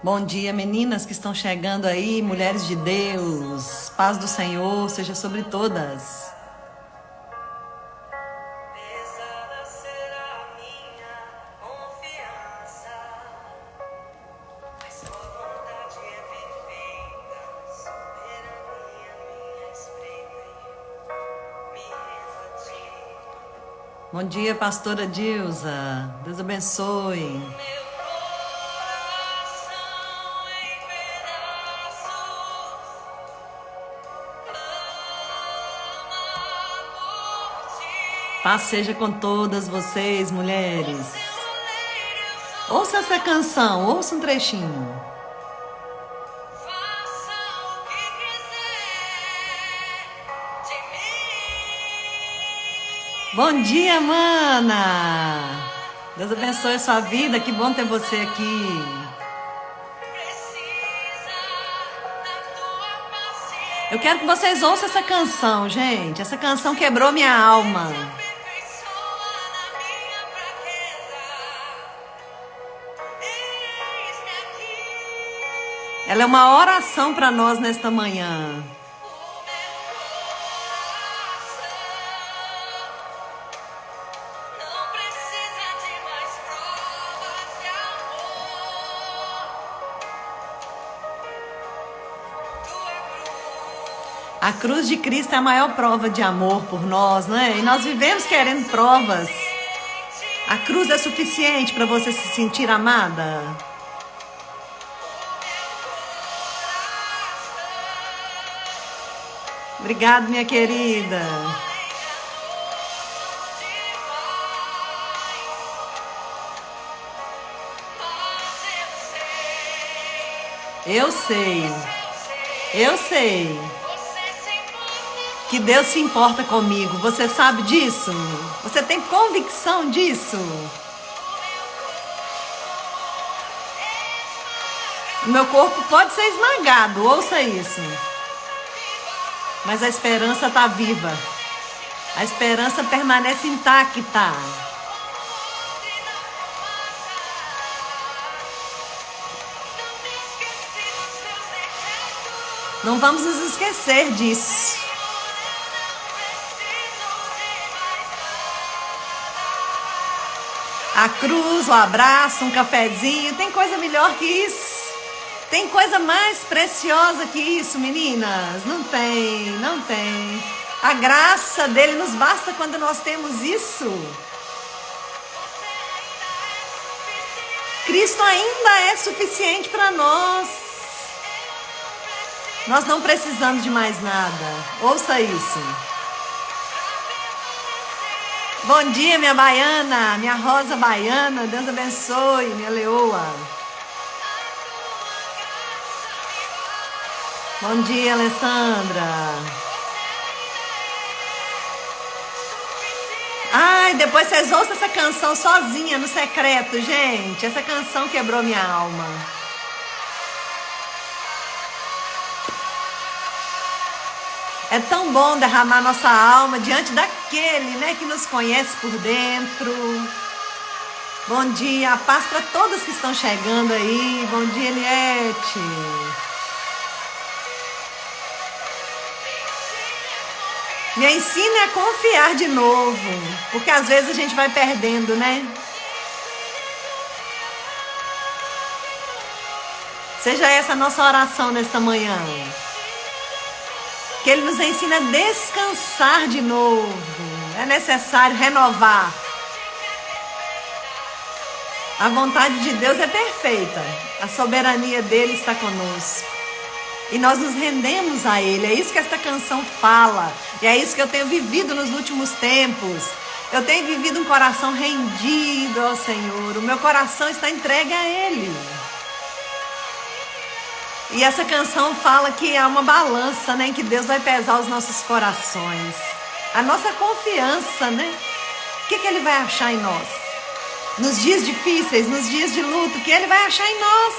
Bom dia, meninas que estão chegando aí, mulheres de Deus. Paz do Senhor seja sobre todas. Pesada será minha confiança, mas sua vontade é perfeita, soberania minha espreita e eu me rendo a ti. Bom dia, pastora Dilza. Deus abençoe. Meu coração em pedaços clama por ti. Paz seja com todas vocês, mulheres. Seu leiro eu sou, Ouça essa canção, ouça um trechinho. faça o que quiser de mim. Bom dia, mana. Deus abençoe a sua vida, que bom ter você aqui. Precisa da tua paciência. Eu quero que vocês ouçam essa canção, gente. Essa canção quebrou minha alma. Aperfeiçoa na minha fraqueza. Eis-me aqui. Ela é uma oração para nós nesta manhã. O meu coração não precisa de mais provas de amor. Tua cruz A cruz de Cristo é a maior prova de amor por nós, né? E nós vivemos querendo provas. A cruz é suficiente para você se sentir amada? Obrigada, minha querida. Eu sei, eu sei que Deus se importa comigo. Você sabe disso? Você tem convicção disso? O meu corpo pode ser esmagado, ouça isso. Mas a esperança está viva. A esperança permanece intacta. Não vamos nos esquecer disso. A cruz, o abraço, um cafezinho, tem coisa melhor que isso? Tem coisa mais preciosa que isso, meninas? Não tem, não tem. A graça dele nos basta quando nós temos isso. Cristo ainda é suficiente para nós. Nós não precisamos de mais nada. Ouça isso. Bom dia, minha baiana, minha rosa baiana. Deus abençoe, minha leoa. Bom dia, Alessandra. Ai, depois vocês ouçam essa canção sozinha, no secreto, gente. Essa canção quebrou minha alma. É tão bom derramar nossa alma diante daquele, né, que nos conhece por dentro. Bom dia, a paz para todas que estão chegando aí. Bom dia, Eliette. Me ensine a confiar de novo, porque às vezes a gente vai perdendo, né? Seja essa a nossa oração nesta manhã. Que Ele nos ensine a descansar de novo. É necessário renovar. A vontade de Deus é perfeita. A soberania dele está conosco. E nós nos rendemos a Ele. É isso que esta canção fala. E é isso que eu tenho vivido nos últimos tempos. Eu tenho vivido um coração rendido ao Senhor. O meu coração está entregue a Ele. E essa canção fala que há uma balança, né? Em que Deus vai pesar os nossos corações. A nossa confiança, né? O que Ele vai achar em nós? Nos dias difíceis, nos dias de luto, o que Ele vai achar em nós?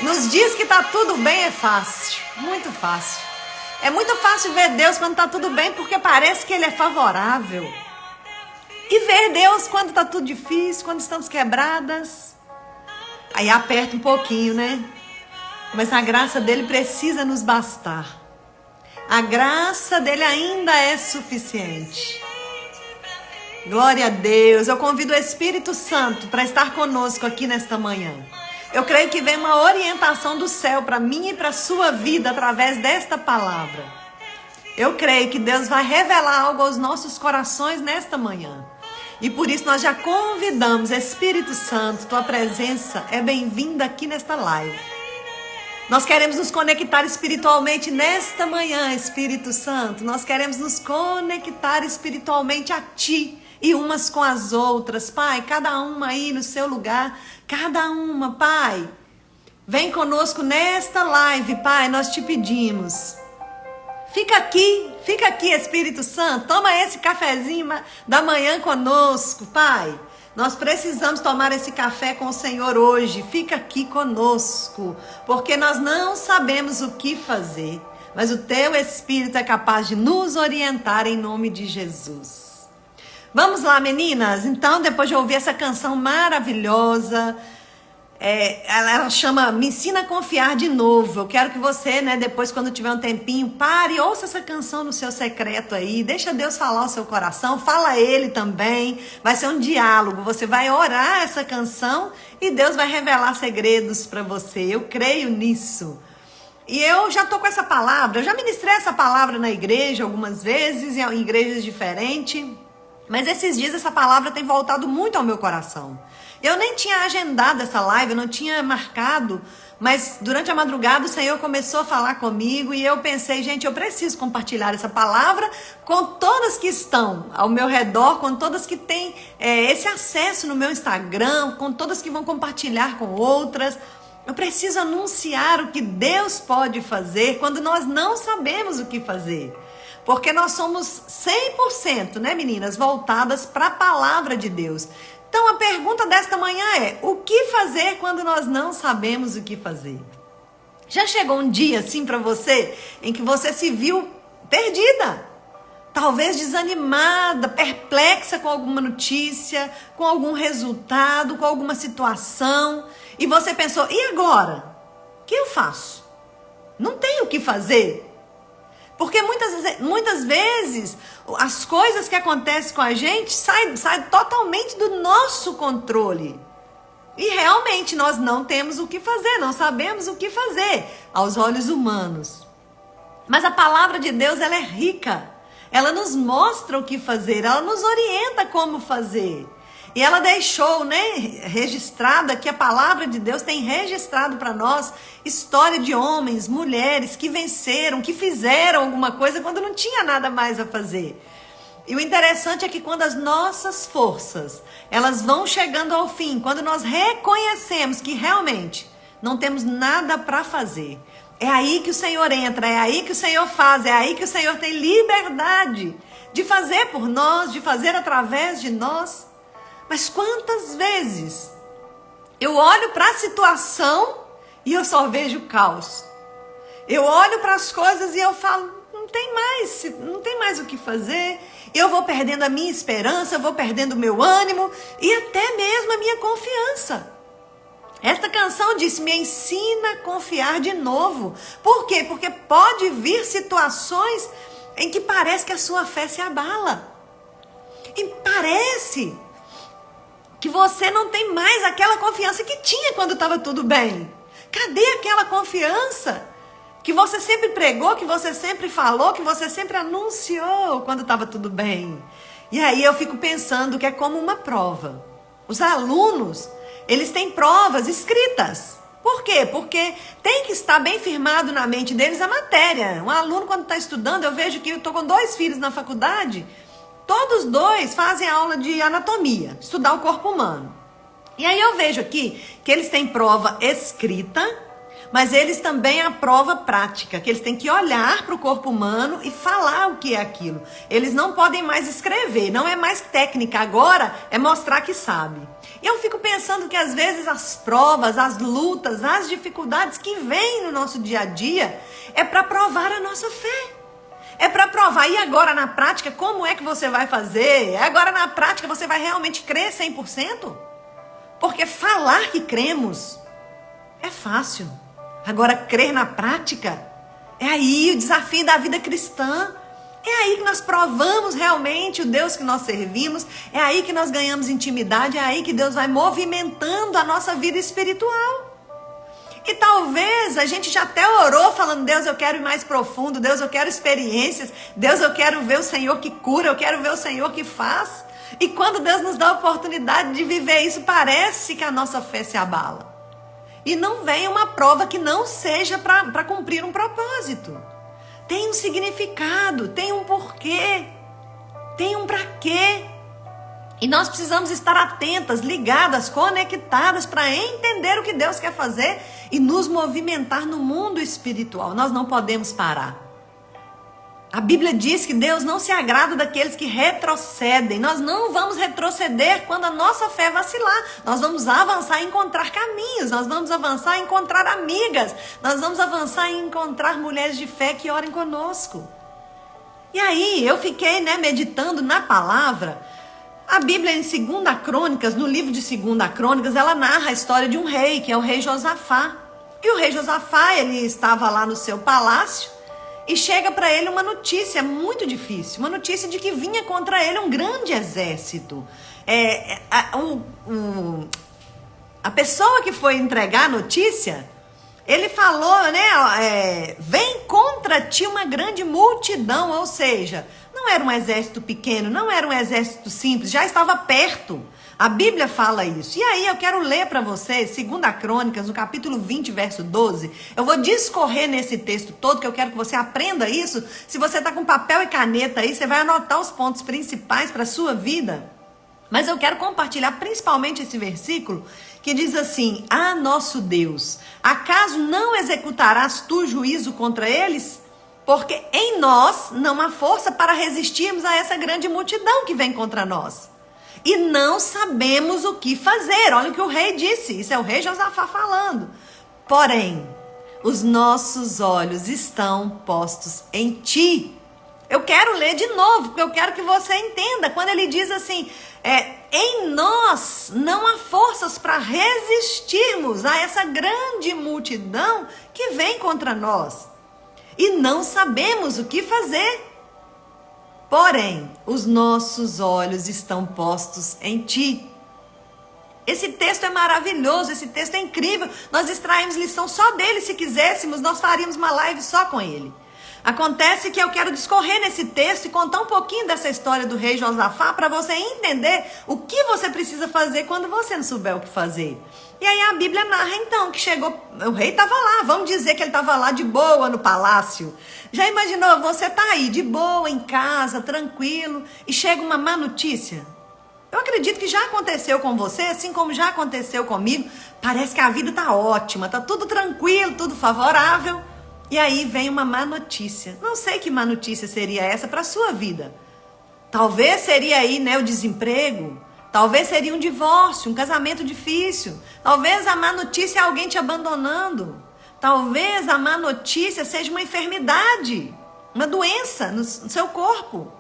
Nos dias que tá tudo bem é fácil, muito fácil. É muito fácil ver Deus quando tá tudo bem, porque parece que Ele é favorável. E ver Deus quando tá tudo difícil, quando estamos quebradas. Aí aperta um pouquinho, né? Mas a graça dele precisa nos bastar. A graça dele ainda é suficiente. Glória a Deus. Eu convido o Espírito Santo para estar conosco aqui nesta manhã. Eu creio que vem uma orientação do céu para mim e para a sua vida através desta palavra. Eu creio que Deus vai revelar algo aos nossos corações nesta manhã. E por isso nós já convidamos, Espírito Santo, tua presença é bem-vinda aqui nesta live. Nós queremos nos conectar espiritualmente nesta manhã, Espírito Santo. Nós queremos nos conectar espiritualmente a ti e umas com as outras. Pai, cada uma aí no seu lugar, cada uma, Pai. Vem conosco nesta live, Pai, nós te pedimos. Fica aqui, Espírito Santo. Toma esse cafezinho da manhã conosco, Pai. Nós precisamos tomar esse café com o Senhor hoje. Fica aqui conosco, porque nós não sabemos o que fazer, mas o teu Espírito é capaz de nos orientar em nome de Jesus. Vamos lá, meninas. Então, depois de ouvir essa canção maravilhosa, ela chama Me Ensina a Confiar de Novo. Eu quero que você, né, depois, quando tiver um tempinho, pare e ouça essa canção no seu secreto aí. Deixa Deus falar o seu coração. Fala a Ele também. Vai ser um diálogo. Você vai orar essa canção e Deus vai revelar segredos para você. Eu creio nisso. E eu já tô com essa palavra. Eu já ministrei essa palavra na igreja algumas vezes, em igrejas diferentes. Mas esses dias essa palavra tem voltado muito ao meu coração. Eu nem tinha agendado essa live, eu não tinha marcado, mas durante a madrugada o Senhor começou a falar comigo e eu pensei, gente, eu preciso compartilhar essa palavra com todas que estão ao meu redor, com todas que têm esse acesso no meu Instagram, com todas que vão compartilhar com outras. Eu preciso anunciar o que Deus pode fazer quando nós não sabemos o que fazer. Porque nós somos 100%, né, meninas, voltadas para a palavra de Deus. Então a pergunta desta manhã é: o que fazer quando nós não sabemos o que fazer? Já chegou um dia assim para você em que você se viu perdida? Talvez desanimada, perplexa com alguma notícia, com algum resultado, com alguma situação. E você pensou, e agora? O que eu faço? Não tenho o que fazer. Porque muitas vezes as coisas que acontecem com a gente saem totalmente do nosso controle. E realmente nós não temos o que fazer, não sabemos o que fazer aos olhos humanos. Mas a palavra de Deus, ela é rica. Ela nos mostra o que fazer, ela nos orienta como fazer. E ela deixou, né, registrada, que a palavra de Deus tem registrado para nós história de homens, mulheres que venceram, que fizeram alguma coisa quando não tinha nada mais a fazer. E o interessante é que quando as nossas forças, elas vão chegando ao fim, quando nós reconhecemos que realmente não temos nada para fazer, é aí que o Senhor entra, é aí que o Senhor faz, é aí que o Senhor tem liberdade de fazer por nós, de fazer através de nós. Mas quantas vezes eu olho para a situação e eu só vejo caos. Eu olho para as coisas e eu falo, não tem mais o que fazer. Eu vou perdendo a minha esperança, eu vou perdendo o meu ânimo e até mesmo a minha confiança. Esta canção diz, me ensina a confiar de novo. Por quê? Porque pode vir situações em que parece que a sua fé se abala. E parece que você não tem mais aquela confiança que tinha quando estava tudo bem. Cadê aquela confiança que você sempre pregou, que você sempre falou, que você sempre anunciou quando estava tudo bem? E aí eu fico pensando que é como uma prova. Os alunos, eles têm provas escritas. Por quê? Porque tem que estar bem firmado na mente deles a matéria. Um aluno, quando está estudando, eu vejo que eu estou com 2 filhos na faculdade. Todos 2 fazem aula de anatomia, estudar o corpo humano. E aí eu vejo aqui que eles têm prova escrita, mas eles também a prova prática, que eles têm que olhar para o corpo humano e falar o que é aquilo. Eles não podem mais escrever, não é mais técnica, agora é mostrar que sabe. E eu fico pensando que às vezes as provas, as lutas, as dificuldades que vêm no nosso dia a dia é para provar a nossa fé. É para provar, e agora na prática, como é que você vai fazer? Agora na prática você vai realmente crer 100%? Porque falar que cremos é fácil. Agora, crer na prática, é aí o desafio da vida cristã. É aí que nós provamos realmente o Deus que nós servimos. É aí que nós ganhamos intimidade. É aí que Deus vai movimentando a nossa vida espiritual. E talvez a gente já até orou falando: Deus, eu quero ir mais profundo. Deus, eu quero experiências. Deus, eu quero ver o Senhor que cura. Eu quero ver o Senhor que faz. E quando Deus nos dá a oportunidade de viver isso, parece que a nossa fé se abala. E não vem uma prova que não seja para cumprir um propósito. Tem um significado, tem um porquê, tem um para quê. E nós precisamos estar atentas, ligadas, conectadas para entender o que Deus quer fazer e nos movimentar no mundo espiritual. Nós não podemos parar. A Bíblia diz que Deus não se agrada daqueles que retrocedem. Nós não vamos retroceder quando a nossa fé vacilar. Nós vamos avançar e encontrar caminhos. Nós vamos avançar e encontrar amigas. Nós vamos avançar e encontrar mulheres de fé que orem conosco. E aí eu fiquei meditando na palavra. A Bíblia em 2 Crônicas, no livro de 2 Crônicas, ela narra a história de um rei, que é o rei Josafá. E o rei Josafá, ele estava lá no seu palácio. E chega para ele uma notícia muito difícil, uma notícia de que vinha contra ele um grande exército. A pessoa que foi entregar a notícia, ele falou, vem contra ti uma grande multidão, ou seja, não era um exército pequeno, não era um exército simples, já estava perto. A Bíblia fala isso. E aí eu quero ler para vocês 2 Crônicas, no capítulo 20, verso 12. Eu vou discorrer nesse texto todo, que eu quero que você aprenda isso. Se você está com papel e caneta aí, você vai anotar os pontos principais para a sua vida. Mas eu quero compartilhar principalmente esse versículo, que diz assim: Ah, nosso Deus, acaso não executarás tu juízo contra eles? Porque em nós não há força para resistirmos a essa grande multidão que vem contra nós. E não sabemos o que fazer. Olha o que o rei disse. Isso é o rei Josafá falando. Porém, os nossos olhos estão postos em ti. Eu quero ler de novo, porque eu quero que você entenda. Quando ele diz assim, em nós não há forças para resistirmos a essa grande multidão que vem contra nós. E não sabemos o que fazer. Porém, os nossos olhos estão postos em ti. Esse texto é maravilhoso, esse texto é incrível. Nós extraímos lição só dele. Se quiséssemos, nós faríamos uma live só com ele. Acontece que eu quero discorrer nesse texto e contar um pouquinho dessa história do rei Josafá para você entender o que você precisa fazer quando você não souber o que fazer. E aí a Bíblia narra então que chegou, o rei estava lá, vamos dizer que ele estava lá de boa no palácio. Já imaginou, você tá aí de boa em casa, tranquilo, e chega uma má notícia? Eu acredito que já aconteceu com você, assim como já aconteceu comigo. Parece que a vida tá ótima, tá tudo tranquilo, tudo favorável. E aí vem uma má notícia. Não sei que má notícia seria essa para a sua vida. Talvez seria aí, o desemprego. Talvez seria um divórcio, um casamento difícil. Talvez a má notícia é alguém te abandonando. Talvez a má notícia seja uma enfermidade, uma doença no seu corpo.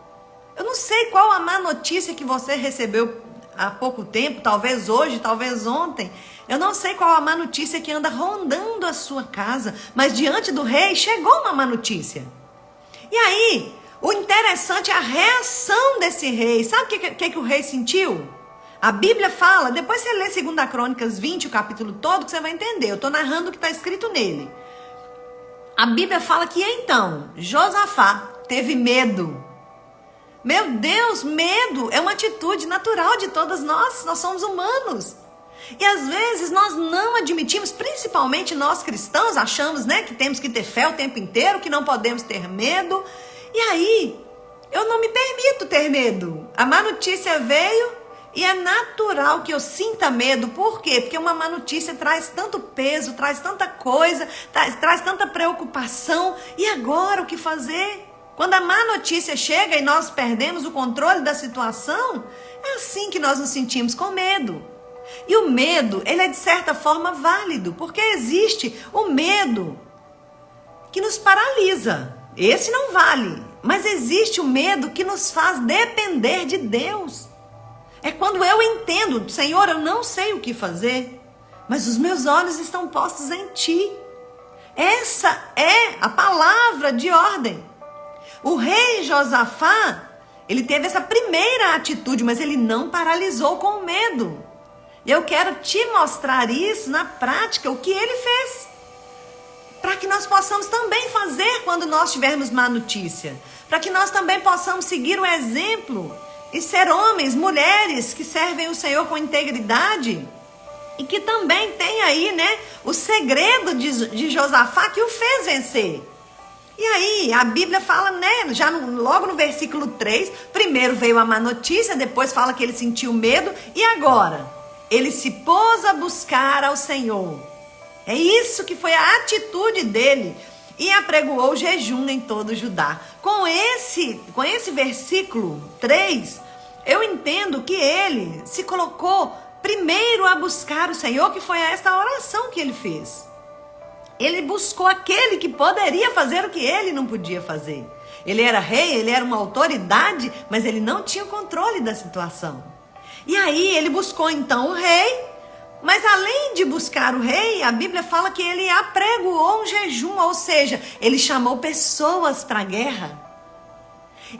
Eu não sei qual a má notícia que você recebeu há pouco tempo, talvez hoje, talvez ontem. Eu não sei qual a má notícia que anda rondando a sua casa, mas diante do rei chegou uma má notícia. E aí, o interessante é a reação desse rei. Sabe o que o rei sentiu? A Bíblia fala, depois você lê 2 Crônicas 20, o capítulo todo, que você vai entender. Eu estou narrando o que está escrito nele. A Bíblia fala que então, Josafá teve medo. Meu Deus, medo é uma atitude natural de todas nós somos humanos. E às vezes nós não admitimos, principalmente nós cristãos, achamos que temos que ter fé o tempo inteiro, que não podemos ter medo. E aí, eu não me permito ter medo. A má notícia veio e é natural que eu sinta medo. Por quê? Porque uma má notícia traz tanto peso, traz tanta coisa, traz tanta preocupação. E agora o que fazer? Quando a má notícia chega e nós perdemos o controle da situação, é assim que nós nos sentimos, com medo. E o medo, ele é de certa forma válido, porque existe o medo que nos paralisa. Esse não vale, mas existe o medo que nos faz depender de Deus. É quando eu entendo, Senhor, eu não sei o que fazer. mas os meus olhos estão postos em ti. Essa é a palavra de ordem. O rei Josafá, ele teve essa primeira atitude, mas ele não paralisou com o medo. E eu quero te mostrar isso na prática, o que ele fez. Para que nós possamos também fazer quando nós tivermos má notícia. Para que nós também possamos seguir o exemplo e ser homens, mulheres que servem o Senhor com integridade. E que também tem aí, né, o segredo de Josafá que o fez vencer. E aí, a Bíblia fala, né, logo no versículo 3, primeiro veio a má notícia, depois fala que ele sentiu medo, e agora? Ele se pôs a buscar ao Senhor. É isso que foi a atitude dele. E apregoou jejum em todo Judá. Com esse versículo 3, eu entendo que ele se colocou primeiro a buscar o Senhor, que foi esta oração que ele fez. Ele buscou aquele que poderia fazer o que ele não podia fazer. Ele era rei, ele era uma autoridade, mas ele não tinha o controle da situação. E aí ele buscou então o rei, mas além de buscar o rei, a Bíblia fala que ele apregoou um jejum, ou seja, ele chamou pessoas para a guerra.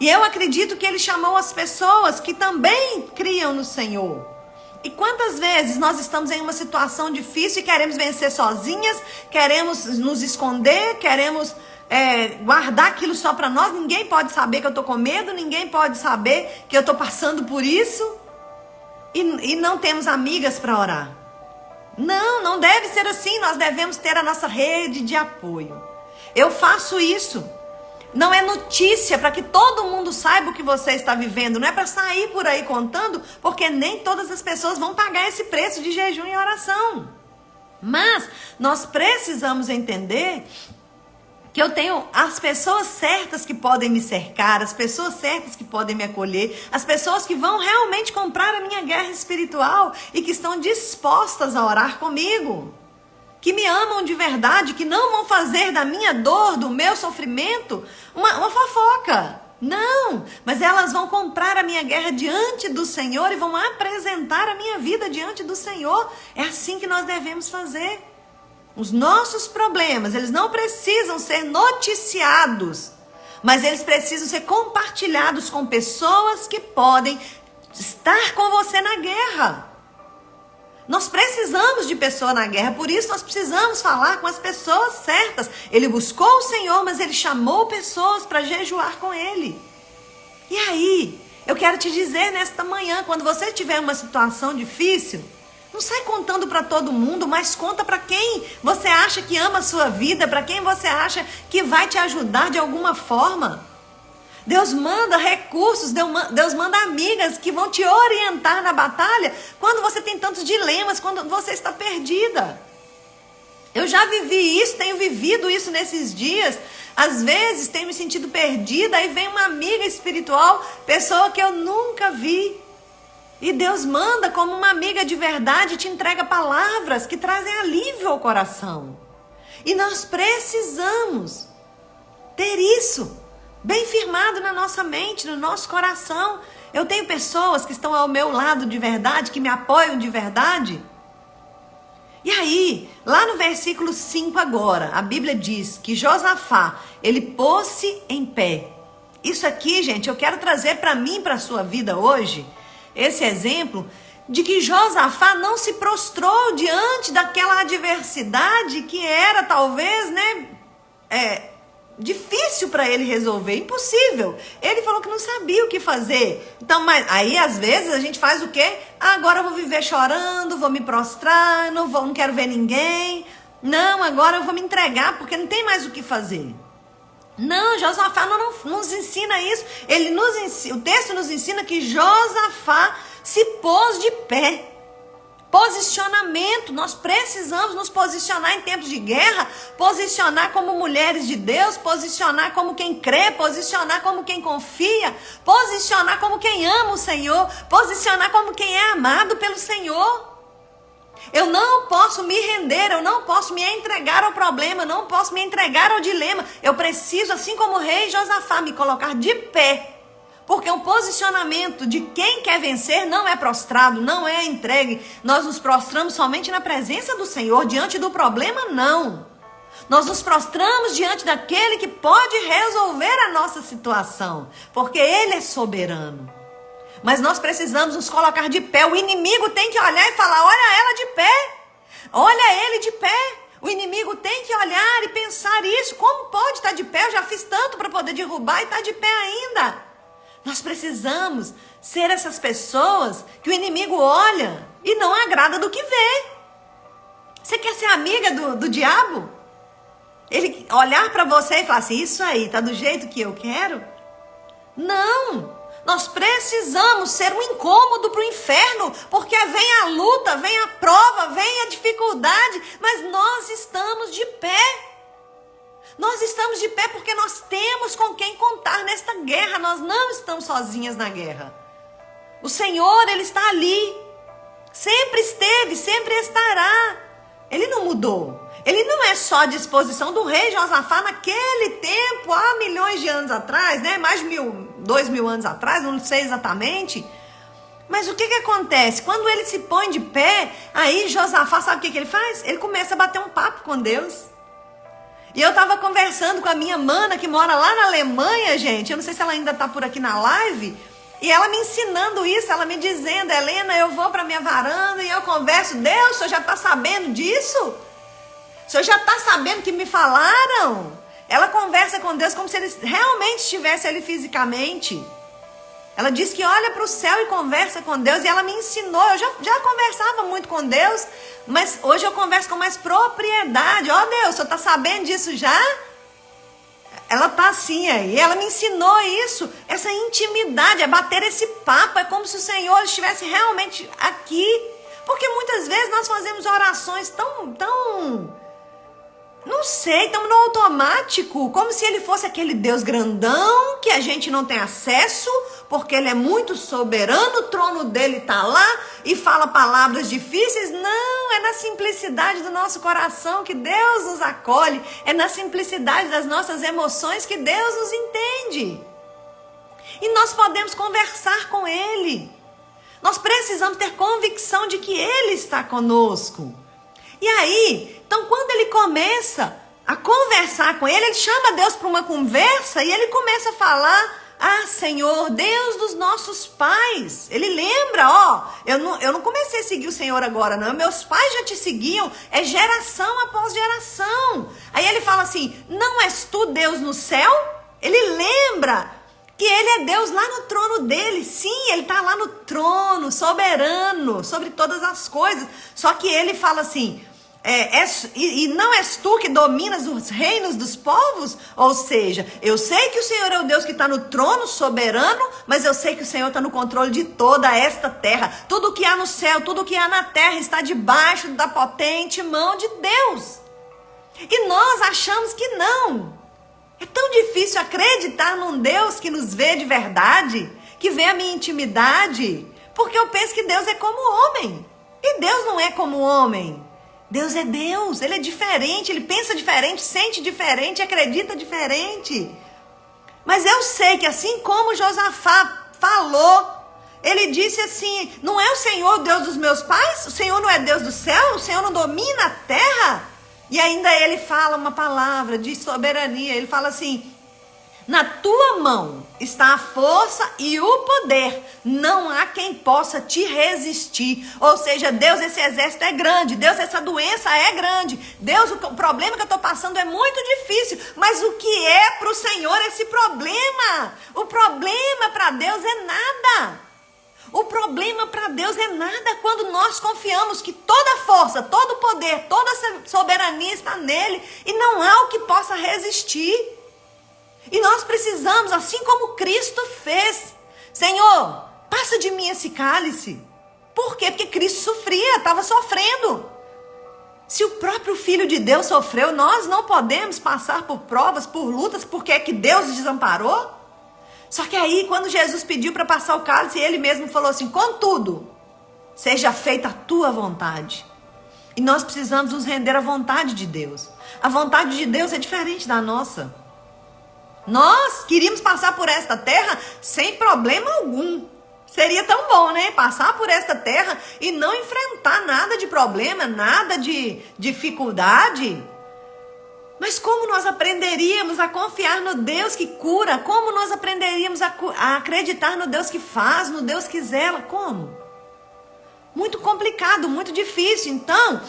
E eu acredito que ele chamou as pessoas que também criam no Senhor. E quantas vezes nós estamos em uma situação difícil e queremos vencer sozinhas, queremos nos esconder, queremos guardar aquilo só para nós, ninguém pode saber que eu estou com medo, ninguém pode saber que eu estou passando por isso, e não temos amigas para orar. Não, não deve ser assim, nós devemos ter a nossa rede de apoio. Eu faço isso. Não é notícia para que todo mundo saiba o que você está vivendo. Não é para sair por aí contando, porque nem todas as pessoas vão pagar esse preço de jejum e oração. Mas nós precisamos entender que eu tenho as pessoas certas que podem me cercar, as pessoas certas que podem me acolher, as pessoas que vão realmente comprar a minha guerra espiritual e que estão dispostas a orar comigo. Que me amam de verdade, que não vão fazer da minha dor, do meu sofrimento, uma fofoca. Não, mas elas vão comprar a minha guerra diante do Senhor e vão apresentar a minha vida diante do Senhor. É assim que nós devemos fazer. Os nossos problemas, eles não precisam ser noticiados, mas eles precisam ser compartilhados com pessoas que podem estar com você na guerra. Nós precisamos de pessoa na guerra, por isso nós precisamos falar com as pessoas certas. Ele buscou o Senhor, mas ele chamou pessoas para jejuar com ele. E aí, eu quero te dizer nesta manhã, quando você tiver uma situação difícil, não sai contando para todo mundo, mas conta para quem você acha que ama a sua vida, para quem você acha que vai te ajudar de alguma forma. Deus manda recursos, Deus manda amigas que vão te orientar na batalha quando você tem tantos dilemas, quando você está perdida. Eu já vivi isso, tenho vivido isso nesses dias. Às vezes tenho me sentido perdida, aí vem uma amiga espiritual, pessoa que eu nunca vi. E Deus manda como uma amiga de verdade, te entrega palavras que trazem alívio ao coração. E nós precisamos ter isso bem firmado na nossa mente, no nosso coração. Eu tenho pessoas que estão ao meu lado de verdade, que me apoiam de verdade. E aí, lá no versículo 5 agora, a Bíblia diz que Josafá, ele pôs-se em pé. Isso aqui, gente, eu quero trazer para mim, para a sua vida hoje, esse exemplo de que Josafá não se prostrou diante daquela adversidade que era talvez, difícil para ele resolver, impossível. Ele falou que não sabia o que fazer. Então, mas aí às vezes a gente faz o quê? Agora eu vou viver chorando, vou me prostrar, não quero ver ninguém. Não, agora eu vou me entregar porque não tem mais o que fazer. Não, Josafá não nos ensina isso. O texto nos ensina que Josafá se pôs de pé. Posicionamento, nós precisamos nos posicionar em tempos de guerra, posicionar como mulheres de Deus, posicionar como quem crê, posicionar como quem confia, posicionar como quem ama o Senhor, posicionar como quem é amado pelo Senhor. Eu não posso me render, eu não posso me entregar ao problema, eu não posso me entregar ao dilema. Eu preciso, assim como o rei Josafá, me colocar de pé, Porque o posicionamento de quem quer vencer não é prostrado, não é entregue. Nós nos prostramos somente na presença do Senhor, diante do problema, não. Nós nos prostramos diante daquele que pode resolver a nossa situação, porque Ele é soberano. Mas nós precisamos nos colocar de pé. O inimigo tem que olhar e falar: olha ela de pé, olha ele de pé. O inimigo tem que olhar e pensar isso. Como pode estar de pé? Eu já fiz tanto para poder derrubar e está de pé ainda. Nós precisamos ser essas pessoas que o inimigo olha e não agrada do que vê. Você quer ser amiga do diabo? Ele olhar para você e falar assim: isso aí, tá do jeito que eu quero? Não! Nós precisamos ser um incômodo para o inferno, porque vem a luta, vem a prova, vem a dificuldade, mas nós estamos de pé. Nós estamos de pé porque nós temos com quem contar nesta guerra. Nós não estamos sozinhas na guerra. O Senhor, Ele está ali. Sempre esteve, sempre estará. Ele não mudou. Ele não é só a disposição do rei Josafá naquele tempo, há milhões de anos atrás, né? Mais de 2.000 anos atrás, não sei exatamente. Mas o que acontece? Quando ele se põe de pé, aí Josafá, sabe o que ele faz? Ele começa a bater um papo com Deus. E eu estava conversando com a minha mana, que mora lá na Alemanha, gente. Eu não sei se ela ainda está por aqui na live. E ela me ensinando isso, ela me dizendo: Helena, eu vou para minha varanda e eu converso. Deus, o senhor já está sabendo disso? O senhor já está sabendo que me falaram? Ela conversa com Deus como se ele realmente estivesse ali fisicamente. Ela diz que olha para o céu e conversa com Deus. E ela me ensinou. Eu já conversava muito com Deus, mas hoje eu converso com mais propriedade. Ó Deus, o senhor está sabendo disso já? Ela está assim aí. Ela me ensinou isso. Essa intimidade, é bater esse papo. É como se o Senhor estivesse realmente aqui. Porque muitas vezes nós fazemos orações tão não sei, estamos no automático, como se ele fosse aquele Deus grandão, que a gente não tem acesso, porque ele é muito soberano, o trono dele está lá, e fala palavras difíceis. Não, é na simplicidade do nosso coração que Deus nos acolhe, é na simplicidade das nossas emoções que Deus nos entende. E nós podemos conversar com ele. Nós precisamos ter convicção de que ele está conosco. E aí, então quando ele começa a conversar com ele, ele chama Deus para uma conversa e ele começa a falar: ah, Senhor, Deus dos nossos pais. Ele lembra, ó, eu não comecei a seguir o Senhor agora, não. Meus pais já te seguiam, é geração após geração. Aí ele fala assim: não és tu Deus no céu? Ele lembra que ele é Deus lá no trono dele. Sim, ele está lá no trono, soberano, sobre todas as coisas. Só que ele fala assim: e não és tu que dominas os reinos dos povos? Ou seja, eu sei que o Senhor é o Deus que está no trono soberano, mas eu sei que o Senhor está no controle de toda esta terra. Tudo que há no céu, tudo que há na terra está debaixo da potente mão de Deus. E nós achamos que não. É tão difícil acreditar num Deus que nos vê de verdade, que vê a minha intimidade, porque eu penso que Deus é como homem. E Deus não é como homem. Deus é Deus, Ele é diferente, Ele pensa diferente, sente diferente, acredita diferente. Mas eu sei que assim como Josafá falou, ele disse assim: não é o Senhor o Deus dos meus pais? O Senhor não é Deus do céu? O Senhor não domina a terra? E ainda ele fala uma palavra de soberania, ele fala assim: na tua mão está a força e o poder, não há quem possa te resistir. Ou seja, Deus, esse exército é grande, Deus, essa doença é grande, Deus, o problema que eu estou passando é muito difícil, mas o que é para o Senhor esse problema? O problema para Deus é nada. O problema para Deus é nada quando nós confiamos que toda força, todo poder, toda soberania está nele e não há o que possa resistir. E nós precisamos, assim como Cristo fez: Senhor, passa de mim esse cálice. Por quê? Porque Cristo sofria, estava sofrendo. Se o próprio Filho de Deus sofreu, nós não podemos passar por provas, por lutas, porque é que Deus desamparou? Só que aí, quando Jesus pediu para passar o cálice, ele mesmo falou assim: contudo, seja feita a tua vontade. E nós precisamos nos render à vontade de Deus. A vontade de Deus é diferente da nossa. Nós queríamos passar por esta terra sem problema algum. Seria tão bom, né? Passar por esta terra e não enfrentar nada de problema, nada de dificuldade. Mas como nós aprenderíamos a confiar no Deus que cura? Como nós aprenderíamos a acreditar no Deus que faz, no Deus que zela? Como? Muito complicado, muito difícil. Então,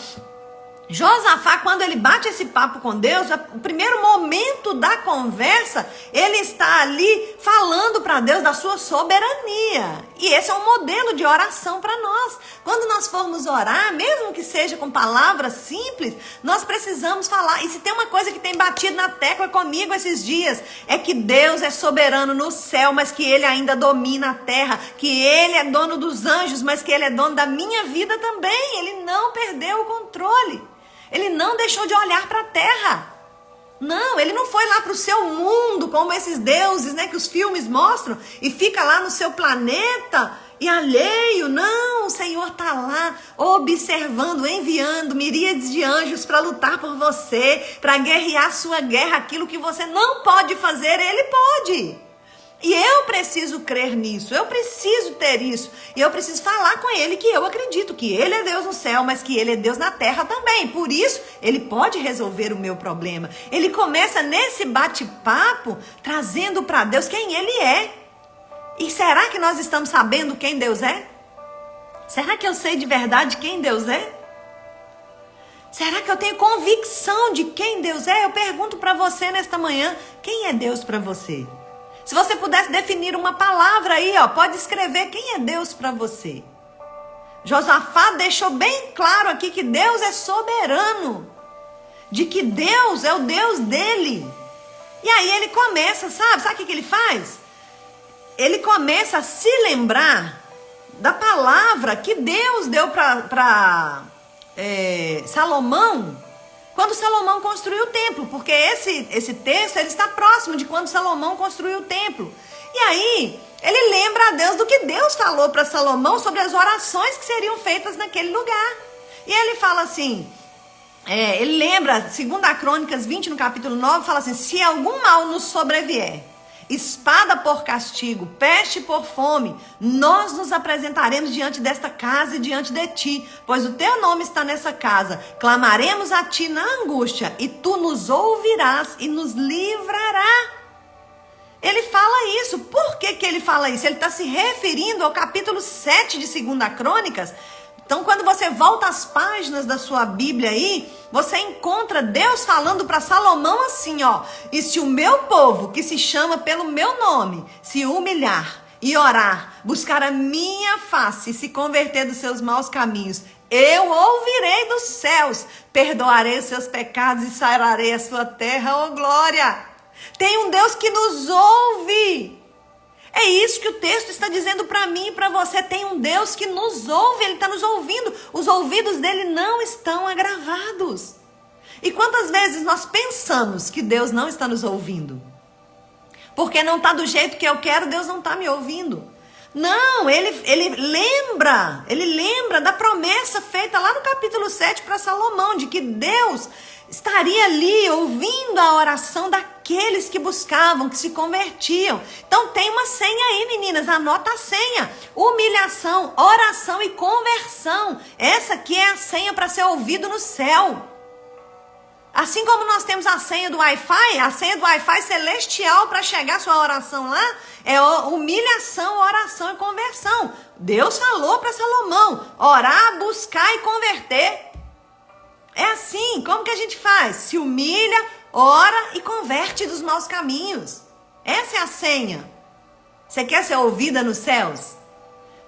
Josafá, quando ele bate esse papo com Deus, o primeiro momento da conversa, ele está ali falando para Deus da sua soberania. E esse é um modelo de oração para nós. Quando nós formos orar, mesmo que seja com palavras simples, nós precisamos falar. E se tem uma coisa que tem batido na tecla comigo esses dias, é que Deus é soberano no céu, mas que Ele ainda domina a terra, que Ele é dono dos anjos, mas que Ele é dono da minha vida também. Ele não perdeu o controle. Ele não deixou de olhar para a terra. Não, ele não foi lá para o seu mundo, como esses deuses, né, que os filmes mostram, e fica lá no seu planeta e alheio. Não, o Senhor está lá observando, enviando miríades de anjos para lutar por você, para guerrear sua guerra. Aquilo que você não pode fazer, Ele pode. E eu preciso crer nisso, eu preciso ter isso. E eu preciso falar com Ele que eu acredito que Ele é Deus no céu, mas que Ele é Deus na terra também. Por isso, Ele pode resolver o meu problema. Ele começa nesse bate-papo, trazendo para Deus quem Ele é. E será que nós estamos sabendo quem Deus é? Será que eu sei de verdade quem Deus é? Será que eu tenho convicção de quem Deus é? Eu pergunto para você nesta manhã, quem é Deus para você? Se você pudesse definir uma palavra aí, ó, pode escrever quem é Deus para você. Josafá deixou bem claro aqui que Deus é soberano, de que Deus é o Deus dele. E aí ele começa, sabe o que ele faz? Ele começa a se lembrar da palavra que Deus deu para Salomão, quando Salomão construiu o templo, porque esse texto ele está próximo de quando Salomão construiu o templo. E aí, ele lembra a Deus do que Deus falou para Salomão sobre as orações que seriam feitas naquele lugar. E ele fala assim, ele lembra, 2 Crônicas 20, no capítulo 9, fala assim, se algum mal nos sobrevier, espada por castigo, peste por fome, nós nos apresentaremos diante desta casa e diante de ti, pois o teu nome está nessa casa. Clamaremos a ti na angústia, e tu nos ouvirás e nos livrará. Ele fala isso. Por que ele fala isso? Ele está se referindo ao capítulo 7 de 2 Crônicas. Então, quando você volta às páginas da sua Bíblia aí, você encontra Deus falando para Salomão assim, ó. E se o meu povo, que se chama pelo meu nome, se humilhar e orar, buscar a minha face e se converter dos seus maus caminhos, eu ouvirei dos céus, perdoarei os seus pecados e sararei a sua terra, ô glória. Tem um Deus que nos ouve. É isso que o texto está dizendo para mim e para você. Tem um Deus que nos ouve, Ele está nos ouvindo. Os ouvidos dele não estão agravados. E quantas vezes nós pensamos que Deus não está nos ouvindo? Porque não está do jeito que eu quero, Deus não está me ouvindo. Não, ele lembra da promessa feita lá no capítulo 7 para Salomão, de que Deus estaria ali ouvindo a oração daqueles que buscavam, que se convertiam. Então tem uma senha aí, meninas, anota a senha. Humilhação, oração e conversão. Essa aqui é a senha para ser ouvido no céu. Assim como nós temos a senha do Wi-Fi, a senha do Wi-Fi celestial para chegar a sua oração lá, é humilhação, oração e conversão. Deus falou para Salomão, orar, buscar e converter. É assim, como que a gente faz? Se humilha, ora e converte dos maus caminhos. Essa é a senha. Você quer ser ouvida nos céus?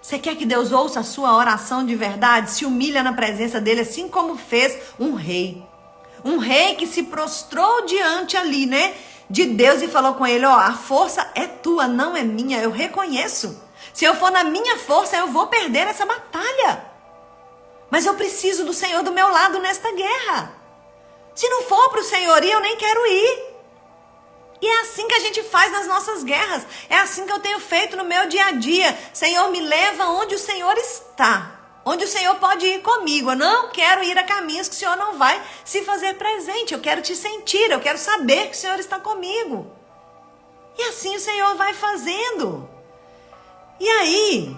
Você quer que Deus ouça a sua oração de verdade? Se humilha na presença dele, assim como fez um rei. Um rei que se prostrou diante ali, né, de Deus e falou com ele, ó, a força é tua, não é minha, eu reconheço. Se eu for na minha força, eu vou perder essa batalha. Mas eu preciso do Senhor do meu lado nesta guerra. Se não for para o Senhor ir, eu nem quero ir. E é assim que a gente faz nas nossas guerras. É assim que eu tenho feito no meu dia a dia. Senhor, me leva onde o Senhor está. Onde o Senhor pode ir comigo. Eu não quero ir a caminhos que o Senhor não vai se fazer presente. Eu quero te sentir, eu quero saber que o Senhor está comigo. E assim o Senhor vai fazendo. E aí,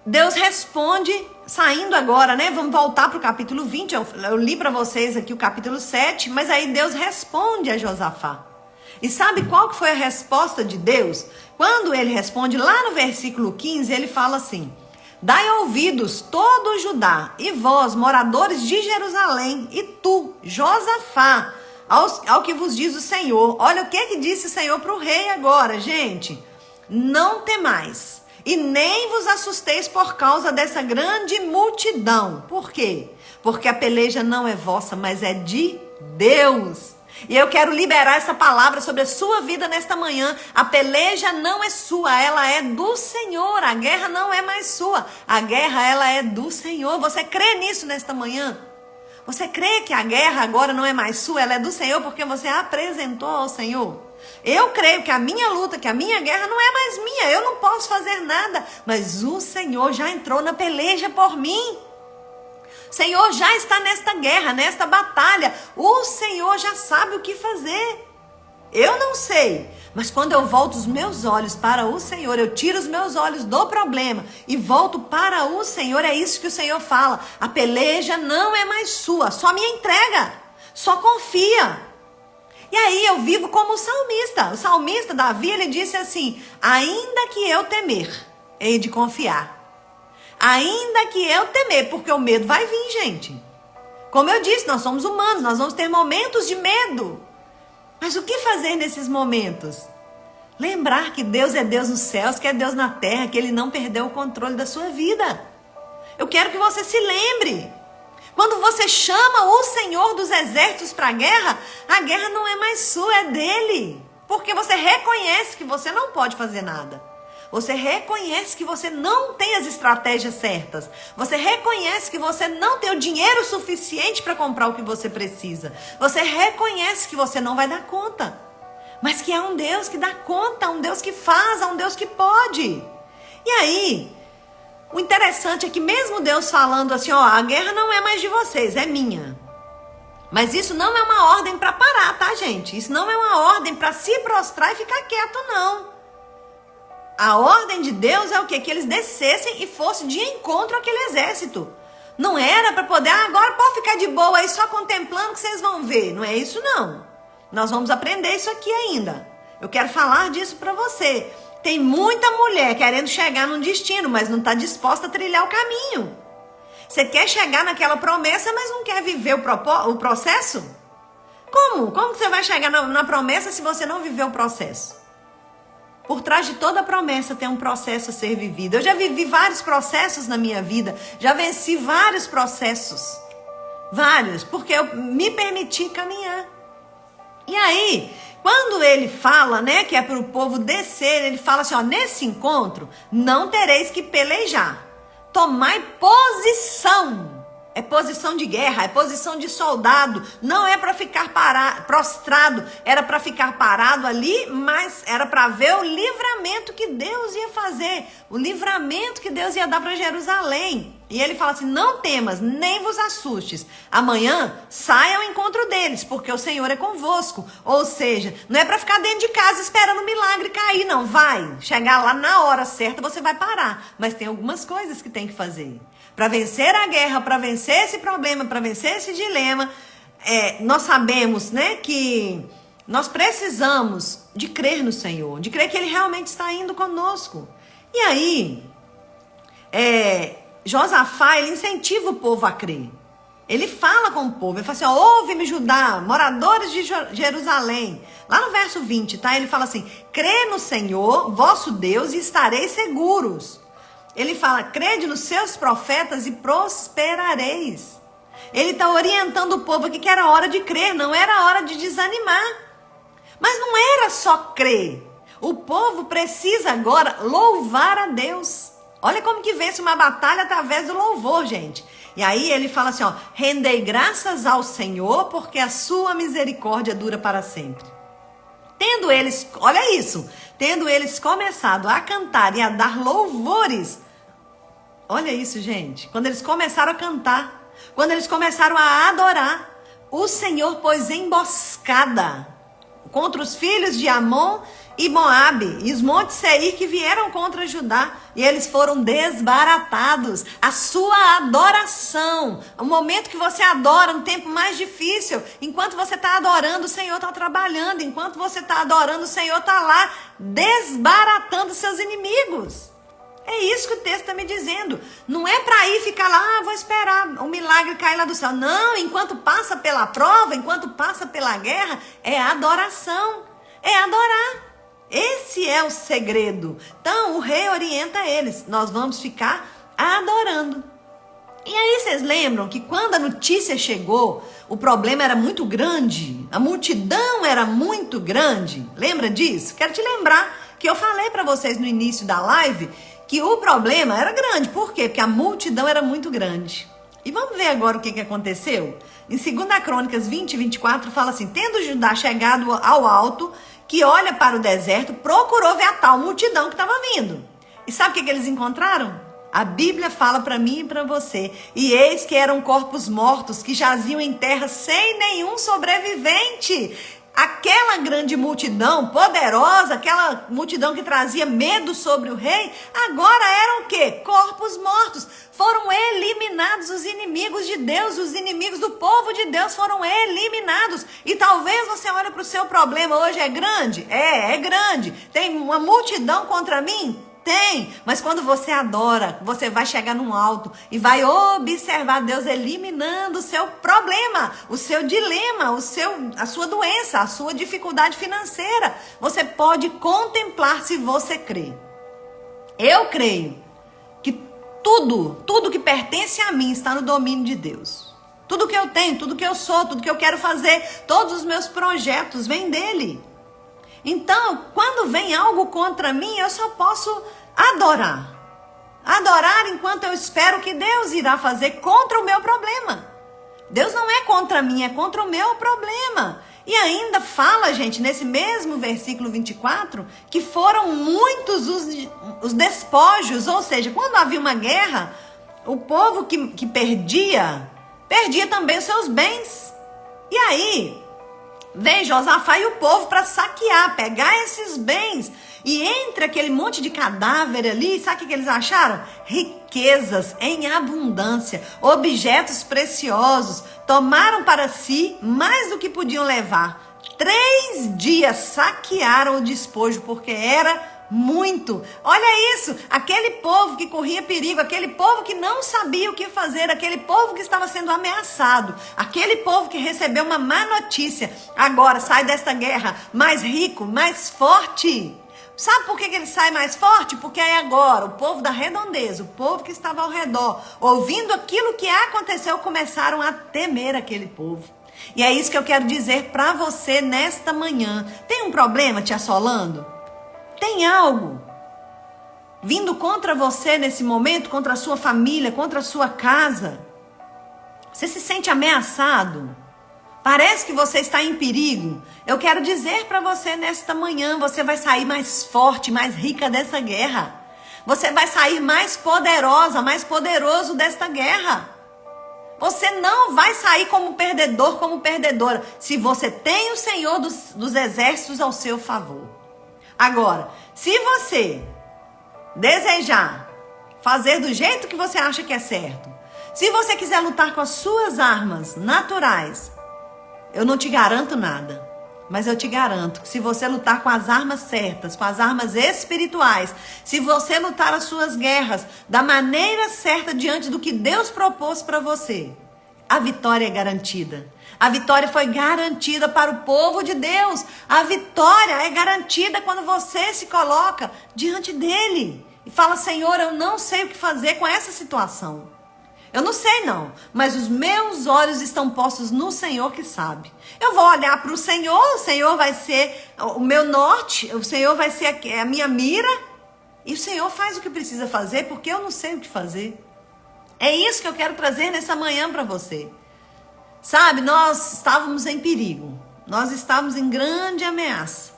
Deus responde, saindo agora, né? Vamos voltar para o capítulo 20. Eu li para vocês aqui o capítulo 7, mas aí Deus responde a Josafá. E sabe qual que foi a resposta de Deus? Quando ele responde, lá no versículo 15, ele fala assim: dai ouvidos todo o Judá, e vós, moradores de Jerusalém, e tu, Josafá, ao que vos diz o Senhor. Olha o que disse o Senhor para o rei agora, gente. Não temais, e nem vos assusteis por causa dessa grande multidão. Por quê? Porque a peleja não é vossa, mas é de Deus. E eu quero liberar essa palavra sobre a sua vida nesta manhã. A peleja não é sua, ela é do Senhor. A guerra não é mais sua, a guerra ela é do Senhor. Você crê nisso nesta manhã? Você crê que a guerra agora não é mais sua, ela é do Senhor porque você apresentou ao Senhor? Eu creio que a minha luta, que a minha guerra não é mais minha. Eu não posso fazer nada, mas o Senhor já entrou na peleja por mim. O Senhor já está nesta guerra, nesta batalha. O Senhor já sabe o que fazer. Eu não sei, mas quando eu volto os meus olhos para o Senhor, eu tiro os meus olhos do problema e volto para o Senhor, é isso que o Senhor fala. A peleja não é mais sua, só me entrega, só confia. E aí eu vivo como o salmista. O salmista Davi, ele disse assim: ainda que eu temer, hei de confiar. Ainda que eu temer, porque o medo vai vir, gente. Como eu disse, nós somos humanos, nós vamos ter momentos de medo. Mas o que fazer nesses momentos? Lembrar que Deus é Deus nos céus, que é Deus na terra, que Ele não perdeu o controle da sua vida. Eu quero que você se lembre. Quando você chama o Senhor dos exércitos para a guerra não é mais sua, é dele. Porque você reconhece que você não pode fazer nada. Você reconhece que você não tem as estratégias certas. Você reconhece que você não tem o dinheiro suficiente para comprar o que você precisa. Você reconhece que você não vai dar conta. Mas que há um Deus que dá conta, um Deus que faz, há um Deus que pode. E aí, o interessante é que mesmo Deus falando assim, ó, a guerra não é mais de vocês, é minha. Mas isso não é uma ordem para parar, tá, gente? Isso não é uma ordem para se prostrar e ficar quieto, não. A ordem de Deus é o quê? Que eles descessem e fossem de encontro àquele exército. Não era para poder, agora pode ficar de boa aí só contemplando que vocês vão ver. Não é isso, não. Nós vamos aprender isso aqui ainda. Eu quero falar disso para você. Tem muita mulher querendo chegar num destino, mas não está disposta a trilhar o caminho. Você quer chegar naquela promessa, mas não quer viver o processo? Como? Como que você vai chegar na promessa se você não viver o processo? Por trás de toda promessa tem um processo a ser vivido. Eu já vivi vários processos na minha vida. Já venci vários processos. Vários. Porque eu me permiti caminhar. E aí, quando ele fala, né, que é para o povo descer, ele fala assim, ó, nesse encontro não tereis que pelejar. Tomai posição. É posição de guerra, é posição de soldado. Não é para ficar prostrado, era para ficar parado ali, mas era para ver o livramento que Deus ia fazer, o livramento que Deus ia dar para Jerusalém. E ele fala assim, não temas, nem vos assustes. Amanhã saia ao encontro deles, porque o Senhor é convosco. Ou seja, não é para ficar dentro de casa esperando o milagre cair, não. Vai, chegar lá na hora certa, você vai parar. Mas tem algumas coisas que tem que fazer. Para vencer a guerra, para vencer esse problema, para vencer esse dilema, nós sabemos, né, que nós precisamos de crer no Senhor, de crer que Ele realmente está indo conosco. E aí, Josafá, ele incentiva o povo a crer. Ele fala com o povo, ele fala assim, ouve-me Judá, moradores de Jerusalém. Lá no verso 20, tá? Ele fala assim, crê no Senhor, vosso Deus, e estareis seguros. Ele fala, crede nos seus profetas e prosperareis. Ele está orientando o povo aqui que era hora de crer, não era hora de desanimar. Mas não era só crer. O povo precisa agora louvar a Deus. Olha como que vence uma batalha através do louvor, gente. E aí ele fala assim, ó, rendei graças ao Senhor, porque a sua misericórdia dura para sempre. Tendo eles, olha isso, tendo eles começado a cantar e a dar louvores, olha isso, gente, quando eles começaram a cantar, quando eles começaram a adorar, o Senhor pôs emboscada contra os filhos de Amon e Moabe, e os montes Seir que vieram contra Judá, e eles foram desbaratados. A sua adoração, o momento que você adora, no tempo mais difícil, enquanto você está adorando, o Senhor está trabalhando, enquanto você está adorando, o Senhor está lá desbaratando seus inimigos. É isso que o texto está me dizendo. Não é para ir ficar lá, vou esperar o milagre cair lá do céu. Não, enquanto passa pela prova, enquanto passa pela guerra, é adoração, é adorar. Esse é o segredo. Então, o rei orienta eles. Nós vamos ficar adorando. E aí, vocês lembram que quando a notícia chegou, o problema era muito grande? A multidão era muito grande. Lembra disso? Quero te lembrar que eu falei para vocês no início da live que o problema era grande. Por quê? Porque a multidão era muito grande. E vamos ver agora o que aconteceu? Em 2 Crônicas 20 e 24 fala assim: tendo Judá chegado ao alto, que olha para o deserto, procurou ver a tal multidão que estava vindo. E sabe o que eles encontraram? A Bíblia fala para mim e para você: e eis que eram corpos mortos que jaziam em terra sem nenhum sobrevivente. Aquela grande multidão poderosa, aquela multidão que trazia medo sobre o rei, agora eram o quê? Corpos mortos. Foram eliminados os inimigos de Deus, os inimigos do povo de Deus foram eliminados. E talvez você olhe para o seu problema hoje, é grande? É grande. Tem uma multidão contra mim? Tem, mas quando você adora, você vai chegar num alto e vai observar Deus eliminando o seu problema, o seu dilema, a sua doença, a sua dificuldade financeira. Você pode contemplar se você crê. Eu creio que tudo que pertence a mim está no domínio de Deus. Tudo que eu tenho, tudo que eu sou, tudo que eu quero fazer, todos os meus projetos vêm dele. Então, quando vem algo contra mim, eu só posso adorar. Adorar enquanto eu espero que Deus irá fazer contra o meu problema. Deus não é contra mim, é contra o meu problema. E ainda fala, gente, nesse mesmo versículo 24, que foram muitos os despojos. Ou seja, quando havia uma guerra, o povo que perdia também os seus bens. E aí vem Josafá e o povo para saquear, pegar esses bens. E entre aquele monte de cadáver ali, sabe o que eles acharam? Riquezas em abundância, objetos preciosos. Tomaram para si mais do que podiam levar. 3 dias saquearam o despojo, porque era muito. Olha isso, aquele povo que corria perigo, aquele povo que não sabia o que fazer, aquele povo que estava sendo ameaçado, aquele povo que recebeu uma má notícia, agora sai desta guerra mais rico, mais forte. Sabe por que ele sai mais forte? Porque aí agora o povo da redondeza, o povo que estava ao redor, ouvindo aquilo que aconteceu, começaram a temer aquele povo. E é isso que eu quero dizer para você nesta manhã. Tem um problema te assolando? Tem algo vindo contra você nesse momento, contra a sua família, contra a sua casa? Você se sente ameaçado? Parece que você está em perigo? Eu quero dizer para você nesta manhã, você vai sair mais forte, mais rica dessa guerra. Você vai sair mais poderosa, mais poderoso desta guerra. Você não vai sair como perdedor, como perdedora, se você tem o Senhor dos exércitos ao seu favor. Agora, se você desejar fazer do jeito que você acha que é certo, se você quiser lutar com as suas armas naturais, eu não te garanto nada, mas eu te garanto que se você lutar com as armas certas, com as armas espirituais, se você lutar as suas guerras da maneira certa diante do que Deus propôs para você, a vitória é garantida. A vitória foi garantida para o povo de Deus. A vitória é garantida quando você se coloca diante dele e fala: Senhor, eu não sei o que fazer com essa situação. Eu não sei não, mas os meus olhos estão postos no Senhor que sabe. Eu vou olhar para o Senhor vai ser o meu norte, o Senhor vai ser a minha mira. E o Senhor faz o que precisa fazer, porque eu não sei o que fazer. É isso que eu quero trazer nessa manhã para você. Sabe, nós estávamos em perigo. Nós estávamos em grande ameaça.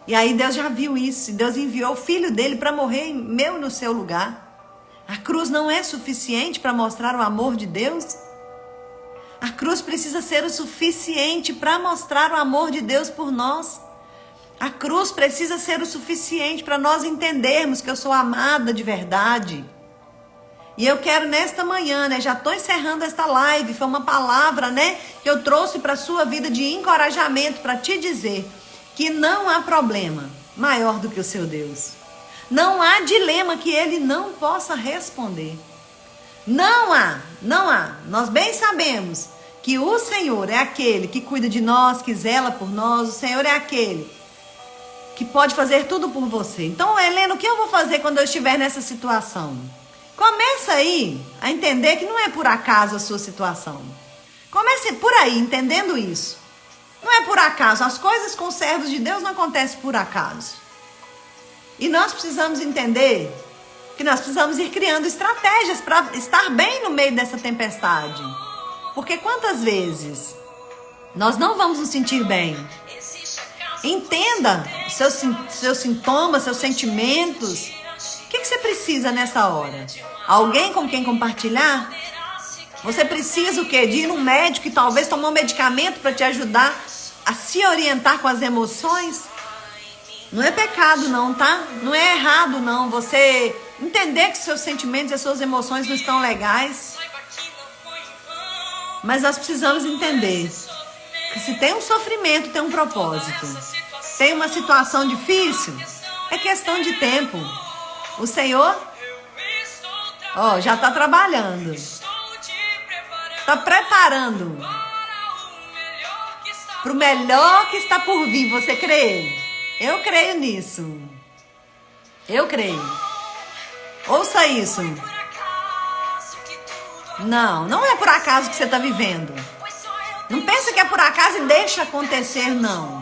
E aí Deus já viu isso. E Deus enviou o filho dele para morrer em meu e no seu lugar. A cruz não é suficiente para mostrar o amor de Deus? A cruz precisa ser o suficiente para mostrar o amor de Deus por nós. A cruz precisa ser o suficiente para nós entendermos que eu sou amada de verdade. E eu quero nesta manhã, né, já estou encerrando esta live, foi uma palavra, né, que eu trouxe para a sua vida de encorajamento, para te dizer que não há problema maior do que o seu Deus. Não há dilema que Ele não possa responder. Não há. Nós bem sabemos que o Senhor é aquele que cuida de nós, que zela por nós, o Senhor é aquele que pode fazer tudo por você. Então, Helena, o que eu vou fazer quando eu estiver nessa situação? Começa aí a entender que não é por acaso a sua situação. Comece por aí, entendendo isso. Não é por acaso. As coisas com os servos de Deus não acontecem por acaso. E nós precisamos entender que nós precisamos ir criando estratégias para estar bem no meio dessa tempestade. Porque quantas vezes nós não vamos nos sentir bem? Entenda seus sintomas, seus sentimentos. O que você precisa nessa hora? Alguém com quem compartilhar? Você precisa o quê? De ir num médico e talvez tomar um medicamento para te ajudar a se orientar com as emoções? Não é pecado não, tá? Não é errado não. Você entender que seus sentimentos e as suas emoções não estão legais. Mas nós precisamos entender que se tem um sofrimento, tem um propósito. Tem uma situação difícil, é questão de tempo. O Senhor, já está trabalhando. Está preparando para o melhor que está por vir. Você crê? Eu creio nisso. Eu creio. Ouça isso. Não é por acaso que você está vivendo. Não pensa que é por acaso e deixa acontecer, não.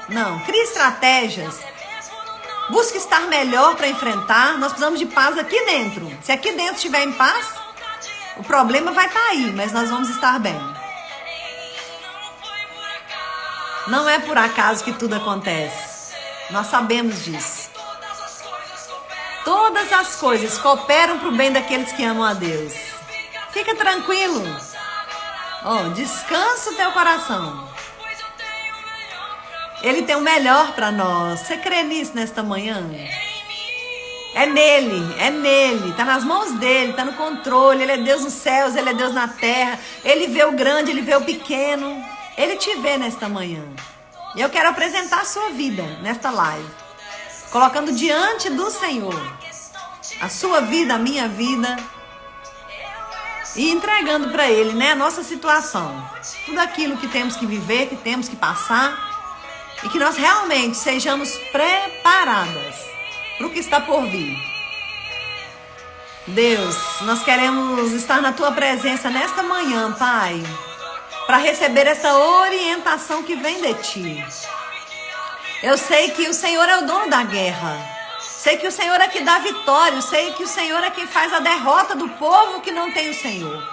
Não, crie estratégias. Busque estar melhor para enfrentar. Nós precisamos de paz aqui dentro. Se aqui dentro estiver em paz, o problema vai estar aí, mas nós vamos estar bem. Não é por acaso que tudo acontece. Nós sabemos disso. Todas as coisas cooperam para o bem daqueles que amam a Deus. Fica tranquilo. Descansa o teu coração. Ele tem o melhor para nós. Você crê nisso nesta manhã? É nele. Está nas mãos dele, está no controle. Ele é Deus nos céus, ele é Deus na terra. Ele vê o grande, ele vê o pequeno. Ele te vê nesta manhã. E eu quero apresentar a sua vida nesta live, colocando diante do Senhor a sua vida, a minha vida, e entregando para Ele, né, a nossa situação, tudo aquilo que temos que viver, que temos que passar, e que nós realmente sejamos preparadas para o que está por vir. Deus, nós queremos estar na Tua presença nesta manhã, Pai, para receber essa orientação que vem de Ti. Eu sei que o Senhor é o dono da guerra. Sei que o Senhor é que dá vitória. Eu sei que o Senhor é quem faz a derrota do povo que não tem o Senhor.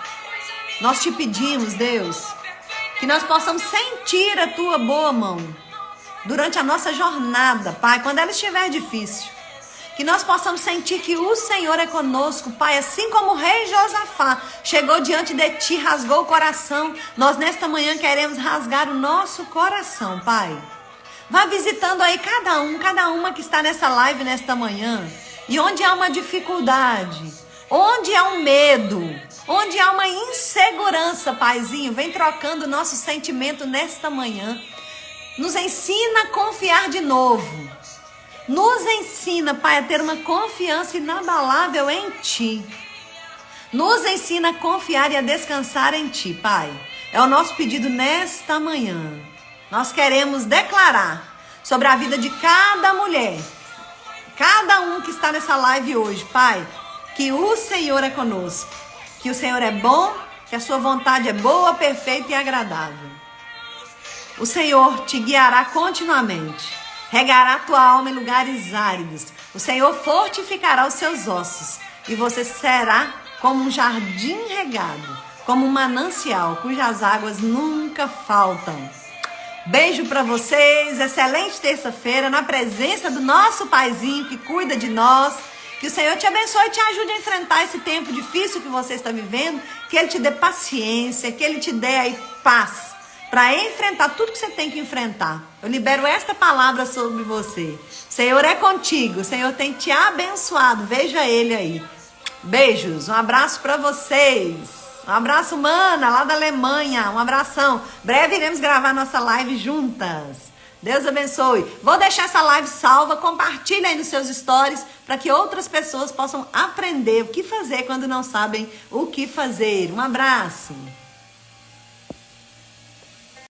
Nós te pedimos, Deus, que nós possamos sentir a Tua boa mão durante a nossa jornada, Pai, quando ela estiver difícil. Que nós possamos sentir que o Senhor é conosco, Pai, assim como o rei Josafá chegou diante de Ti, rasgou o coração. Nós nesta manhã queremos rasgar o nosso coração, Pai. Vá visitando aí cada uma que está nessa live nesta manhã. E onde há uma dificuldade, onde há um medo, onde há uma insegurança, Paizinho, vem trocando o nosso sentimento nesta manhã. Nos ensina a confiar de novo. Nos ensina, Pai, a ter uma confiança inabalável em Ti. Nos ensina a confiar e a descansar em Ti, Pai. É o nosso pedido nesta manhã. Nós queremos declarar sobre a vida de cada mulher, cada um que está nessa live hoje, Pai, que o Senhor é conosco, que o Senhor é bom, que a Sua vontade é boa, perfeita e agradável. O Senhor te guiará continuamente. Regará a tua alma em lugares áridos. O Senhor fortificará os seus ossos. E você será como um jardim regado, como um manancial, cujas águas nunca faltam. Beijo para vocês. Excelente terça-feira na presença do nosso Paizinho que cuida de nós. Que o Senhor te abençoe e te ajude a enfrentar esse tempo difícil que você está vivendo. Que Ele te dê paciência, que Ele te dê aí paz para enfrentar tudo que você tem que enfrentar. Eu libero esta palavra sobre você. O Senhor é contigo, o Senhor tem te abençoado. Veja Ele aí. Beijos, um abraço para vocês. Um abraço, mana, lá da Alemanha. Um abração. Breve iremos gravar nossa live juntas. Deus abençoe. Vou deixar essa live salva. Compartilha aí nos seus stories para que outras pessoas possam aprender o que fazer quando não sabem o que fazer. Um abraço.